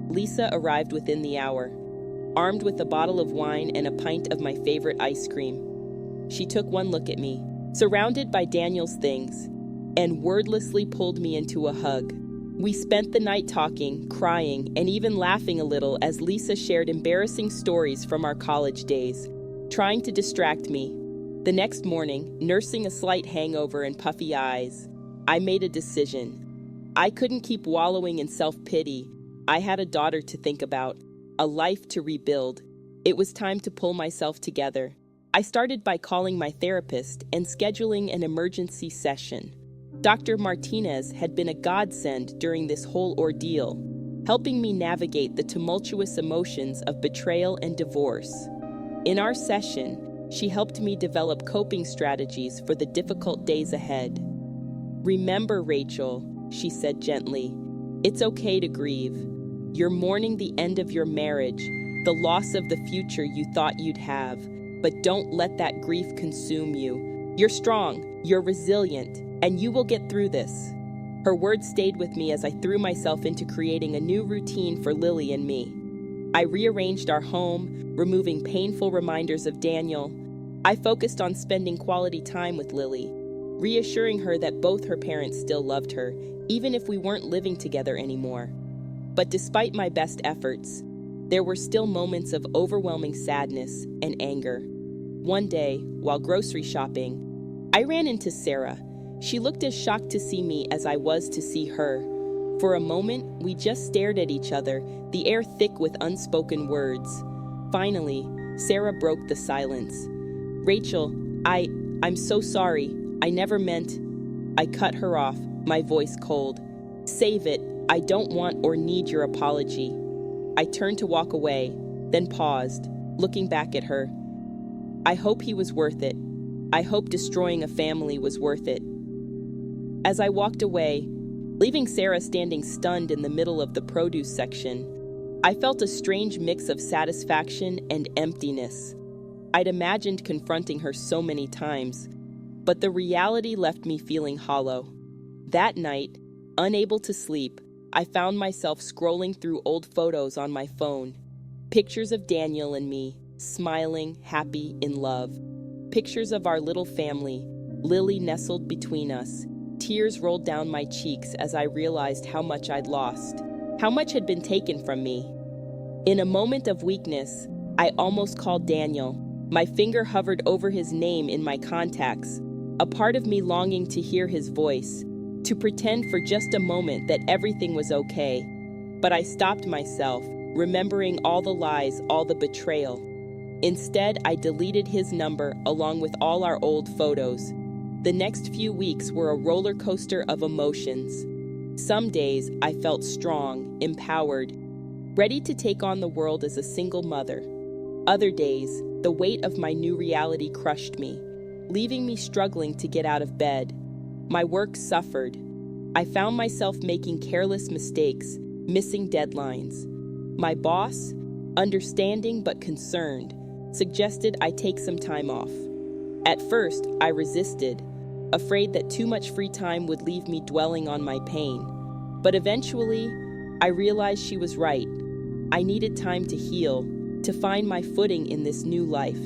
Lisa arrived within the hour, armed with a bottle of wine and a pint of my favorite ice cream. She took one look at me, surrounded by Daniel's things, and wordlessly pulled me into a hug. We spent the night talking, crying, and even laughing a little as Lisa shared embarrassing stories from our college days, trying to distract me. The next morning, nursing a slight hangover and puffy eyes, I made a decision. I couldn't keep wallowing in self-pity. I had a daughter to think about, a life to rebuild. It was time to pull myself together. I started by calling my therapist and scheduling an emergency session. Dr. Martinez had been a godsend during this whole ordeal, helping me navigate the tumultuous emotions of betrayal and divorce. In our session, she helped me develop coping strategies for the difficult days ahead. Remember, Rachel, she said gently, it's okay to grieve. You're mourning the end of your marriage, the loss of the future you thought you'd have, but don't let that grief consume you. You're strong, you're resilient, and you will get through this. Her words stayed with me as I threw myself into creating a new routine for Lily and me. I rearranged our home, removing painful reminders of Daniel. I focused on spending quality time with Lily, reassuring her that both her parents still loved her, even if we weren't living together anymore. But despite my best efforts, there were still moments of overwhelming sadness and anger. One day, while grocery shopping, I ran into Sarah. She looked as shocked to see me as I was to see her. For a moment, we just stared at each other, the air thick with unspoken words. Finally, Sarah broke the silence. Rachel, I'm so sorry. I never meant... I cut her off, my voice cold. Save it. I don't want or need your apology. I turned to walk away, then paused, looking back at her. I hope he was worth it. I hope destroying a family was worth it. As I walked away, leaving Sarah standing stunned in the middle of the produce section, I felt a strange mix of satisfaction and emptiness. I'd imagined confronting her so many times, but the reality left me feeling hollow. That night, unable to sleep, I found myself scrolling through old photos on my phone. Pictures of Daniel and me, smiling, happy, in love. Pictures of our little family, Lily nestled between us. Tears rolled down my cheeks as I realized how much I'd lost, how much had been taken from me. In a moment of weakness, I almost called Daniel. My finger hovered over his name in my contacts, a part of me longing to hear his voice, to pretend for just a moment that everything was okay. But I stopped myself, remembering all the lies, all the betrayal. Instead, I deleted his number along with all our old photos. The next few weeks were a roller coaster of emotions. Some days I felt strong, empowered, ready to take on the world as a single mother. Other days, the weight of my new reality crushed me, leaving me struggling to get out of bed. My work suffered. I found myself making careless mistakes, missing deadlines. My boss, understanding but concerned, suggested I take some time off. At first, I resisted, afraid that too much free time would leave me dwelling on my pain. But eventually, I realized she was right. I needed time to heal, to find my footing in this new life.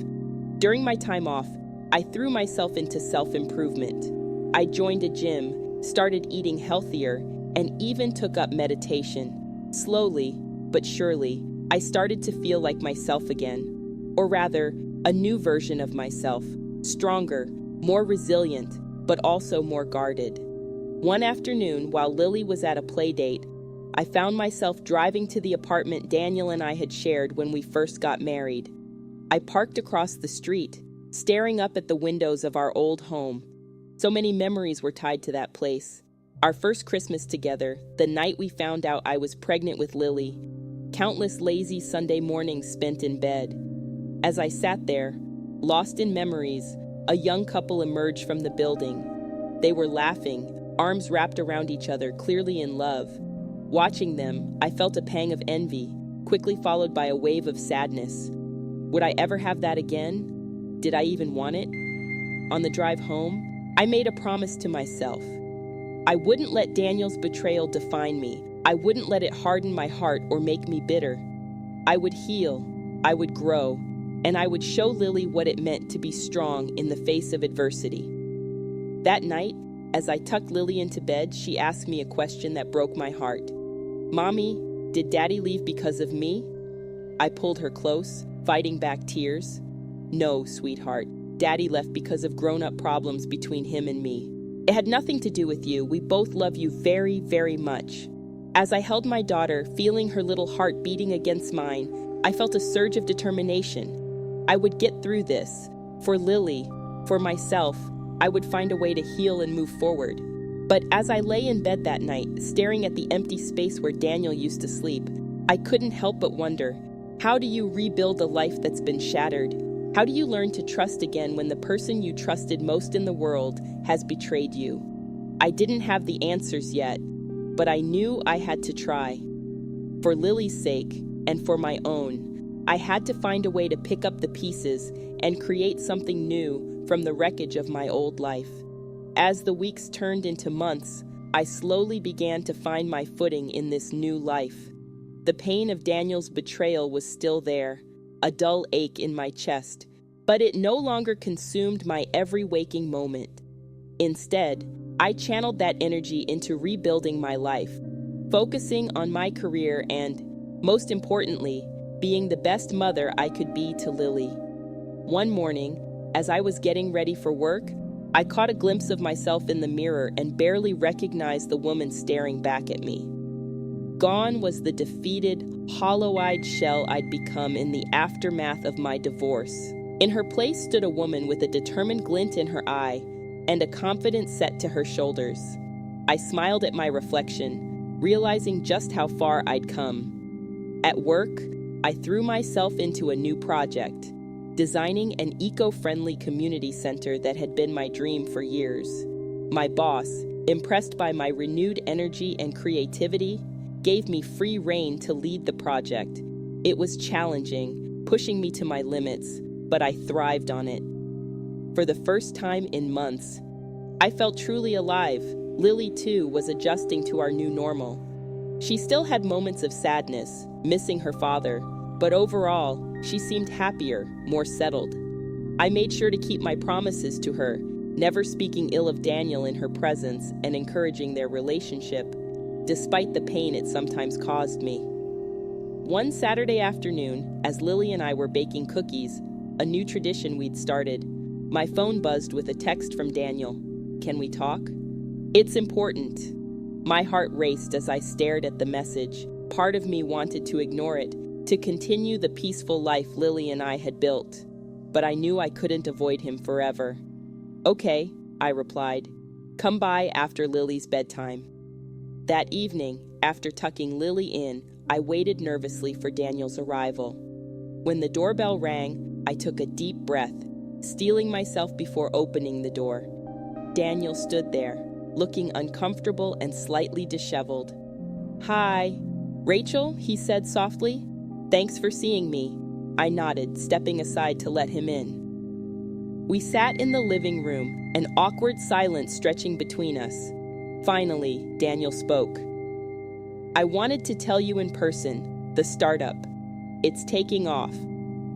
During my time off, I threw myself into self-improvement. I joined a gym, started eating healthier, and even took up meditation. Slowly, but surely, I started to feel like myself again. Or rather, a new version of myself, stronger, more resilient, but also more guarded. One afternoon, while Lily was at a play date, I found myself driving to the apartment Daniel and I had shared when we first got married. I parked across the street, staring up at the windows of our old home. So many memories were tied to that place. Our first Christmas together, the night we found out I was pregnant with Lily, countless lazy Sunday mornings spent in bed. As I sat there, lost in memories, a young couple emerged from the building. They were laughing, arms wrapped around each other, clearly in love. Watching them, I felt a pang of envy, quickly followed by a wave of sadness. Would I ever have that again? Did I even want it? On the drive home, I made a promise to myself. I wouldn't let Daniel's betrayal define me. I wouldn't let it harden my heart or make me bitter. I would heal, I would grow, and I would show Lily what it meant to be strong in the face of adversity. That night, as I tucked Lily into bed, she asked me a question that broke my heart. "Mommy, did Daddy leave because of me?" I pulled her close, fighting back tears. "No, sweetheart. Daddy left because of grown-up problems between him and me. It had nothing to do with you. We both love you very, very much." As I held my daughter, feeling her little heart beating against mine, I felt a surge of determination. I would get through this. For Lily, for myself, I would find a way to heal and move forward. But as I lay in bed that night, staring at the empty space where Daniel used to sleep, I couldn't help but wonder, how do you rebuild a life that's been shattered? How do you learn to trust again when the person you trusted most in the world has betrayed you? I didn't have the answers yet, but I knew I had to try. For Lily's sake, and for my own, I had to find a way to pick up the pieces and create something new from the wreckage of my old life. As the weeks turned into months, I slowly began to find my footing in this new life. The pain of Daniel's betrayal was still there, a dull ache in my chest, but it no longer consumed my every waking moment. Instead, I channeled that energy into rebuilding my life, focusing on my career and, most importantly, being the best mother I could be to Lily. One morning, as I was getting ready for work, I caught a glimpse of myself in the mirror and barely recognized the woman staring back at me. Gone was the defeated, hollow-eyed shell I'd become in the aftermath of my divorce. In her place stood a woman with a determined glint in her eye and a confidence set to her shoulders. I smiled at my reflection, realizing just how far I'd come. At work, I threw myself into a new project, designing an eco-friendly community center that had been my dream for years. My boss, impressed by my renewed energy and creativity, gave me free rein to lead the project. It was challenging, pushing me to my limits, but I thrived on it. For the first time in months, I felt truly alive. Lily, too, was adjusting to our new normal. She still had moments of sadness, missing her father, but overall, she seemed happier, more settled. I made sure to keep my promises to her, never speaking ill of Daniel in her presence and encouraging their relationship, despite the pain it sometimes caused me. One Saturday afternoon, as Lily and I were baking cookies, a new tradition we'd started, my phone buzzed with a text from Daniel. "Can we talk?" "It's important." My heart raced as I stared at the message. Part of me wanted to ignore it, to continue the peaceful life Lily and I had built. But I knew I couldn't avoid him forever. "Okay," I replied. "Come by after Lily's bedtime." That evening, after tucking Lily in, I waited nervously for Daniel's arrival. When the doorbell rang, I took a deep breath, steeling myself before opening the door. Daniel stood there, looking uncomfortable and slightly disheveled. "Hi, Rachel," he said softly. "Thanks for seeing me." I nodded, stepping aside to let him in. We sat in the living room, an awkward silence stretching between us. Finally, Daniel spoke. "I wanted to tell you in person, the startup. It's taking off.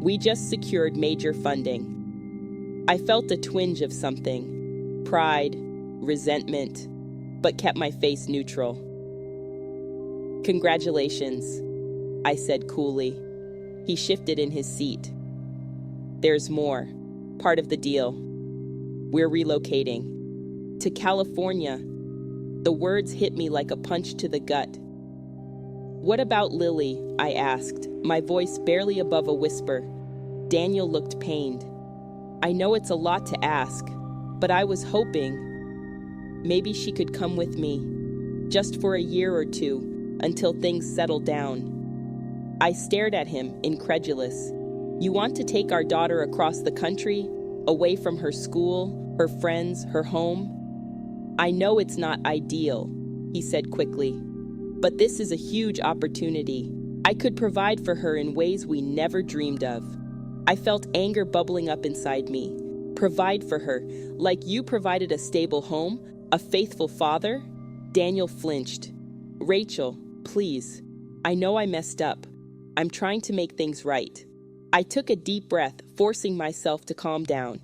We just secured major funding." I felt a twinge of something, pride, resentment, but kept my face neutral. "Congratulations," I said coolly. He shifted in his seat. "There's more. Part of the deal. We're relocating. To California." The words hit me like a punch to the gut. "What about Lily?" I asked, my voice barely above a whisper. Daniel looked pained. "I know it's a lot to ask, but I was hoping maybe she could come with me, just for a year or two, until things settle down." I stared at him, incredulous. "You want to take our daughter across the country, away from her school, her friends, her home?" "I know it's not ideal," he said quickly, "but this is a huge opportunity. I could provide for her in ways we never dreamed of." I felt anger bubbling up inside me. Provide for her, like you provided a stable home, a faithful father? Daniel flinched. "Rachel, please. I know I messed up. I'm trying to make things right." I took a deep breath, forcing myself to calm down.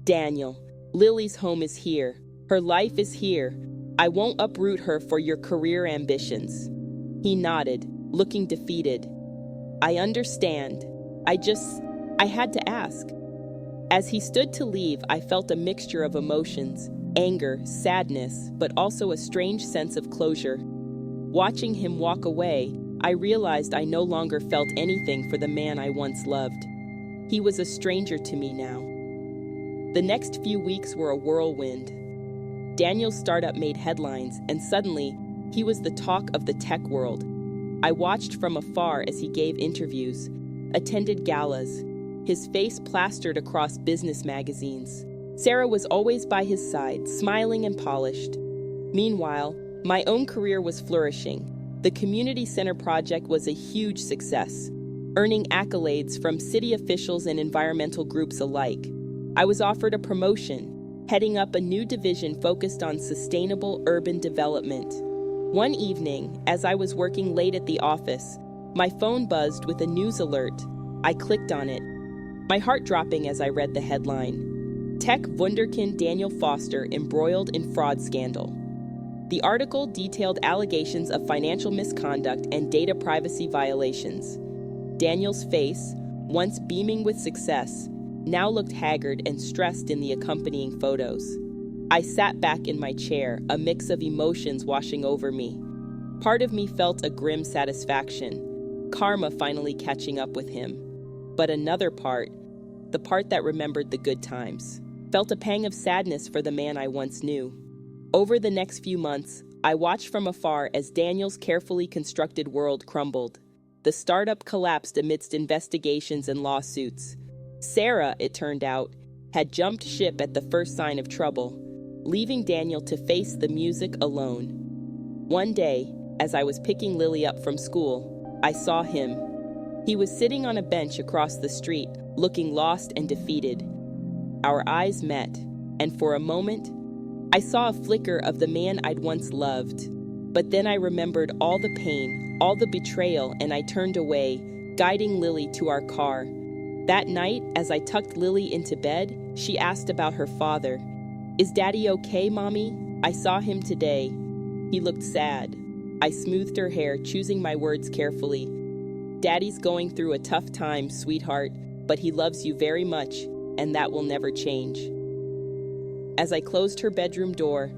"Daniel, Lily's home is here. Her life is here. I won't uproot her for your career ambitions." He nodded, looking defeated. "I understand. I had to ask." As he stood to leave, I felt a mixture of emotions, anger, sadness, but also a strange sense of closure. Watching him walk away, I realized I no longer felt anything for the man I once loved. He was a stranger to me now. The next few weeks were a whirlwind. Daniel's startup made headlines, and suddenly, he was the talk of the tech world. I watched from afar as he gave interviews, attended galas, his face plastered across business magazines. Sarah was always by his side, smiling and polished. Meanwhile, my own career was flourishing. The community center project was a huge success, earning accolades from city officials and environmental groups alike. I was offered a promotion, heading up a new division focused on sustainable urban development. One evening, as I was working late at the office, my phone buzzed with a news alert. I clicked on it, my heart dropping as I read the headline. Tech wunderkind Daniel Foster embroiled in fraud scandal. The article detailed allegations of financial misconduct and data privacy violations. Daniel's face, once beaming with success, now looked haggard and stressed in the accompanying photos. I sat back in my chair, a mix of emotions washing over me. Part of me felt a grim satisfaction, karma finally catching up with him. But another part, the part that remembered the good times, felt a pang of sadness for the man I once knew. Over the next few months, I watched from afar as Daniel's carefully constructed world crumbled. The startup collapsed amidst investigations and lawsuits. Sarah, it turned out, had jumped ship at the first sign of trouble, leaving Daniel to face the music alone. One day, as I was picking Lily up from school, I saw him. He was sitting on a bench across the street, looking lost and defeated. Our eyes met, and for a moment, I saw a flicker of the man I'd once loved. But then I remembered all the pain, all the betrayal, and I turned away, guiding Lily to our car. That night, as I tucked Lily into bed, she asked about her father. "Is Daddy okay, Mommy? I saw him today." He looked sad. I smoothed her hair, choosing my words carefully. "Daddy's going through a tough time, sweetheart, but he loves you very much, and that will never change." As I closed her bedroom door,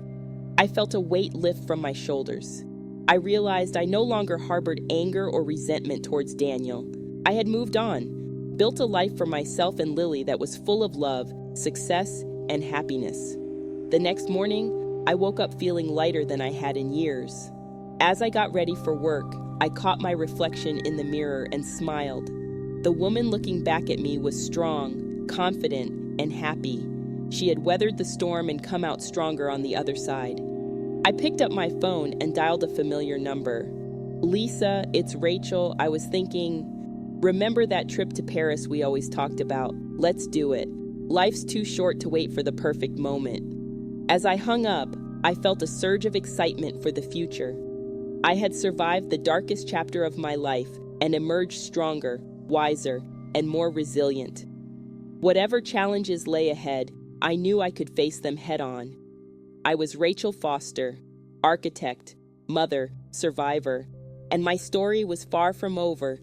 I felt a weight lift from my shoulders. I realized I no longer harbored anger or resentment towards Daniel. I had moved on, built a life for myself and Lily that was full of love, success, and happiness. The next morning, I woke up feeling lighter than I had in years. As I got ready for work, I caught my reflection in the mirror and smiled. The woman looking back at me was strong, confident, and happy. She had weathered the storm and come out stronger on the other side. I picked up my phone and dialed a familiar number. "Lisa, it's Rachel. I was thinking, remember that trip to Paris we always talked about? Let's do it. Life's too short to wait for the perfect moment." As I hung up, I felt a surge of excitement for the future. I had survived the darkest chapter of my life and emerged stronger, wiser, and more resilient. Whatever challenges lay ahead, I knew I could face them head-on. I was Rachel Foster, architect, mother, survivor, and my story was far from over,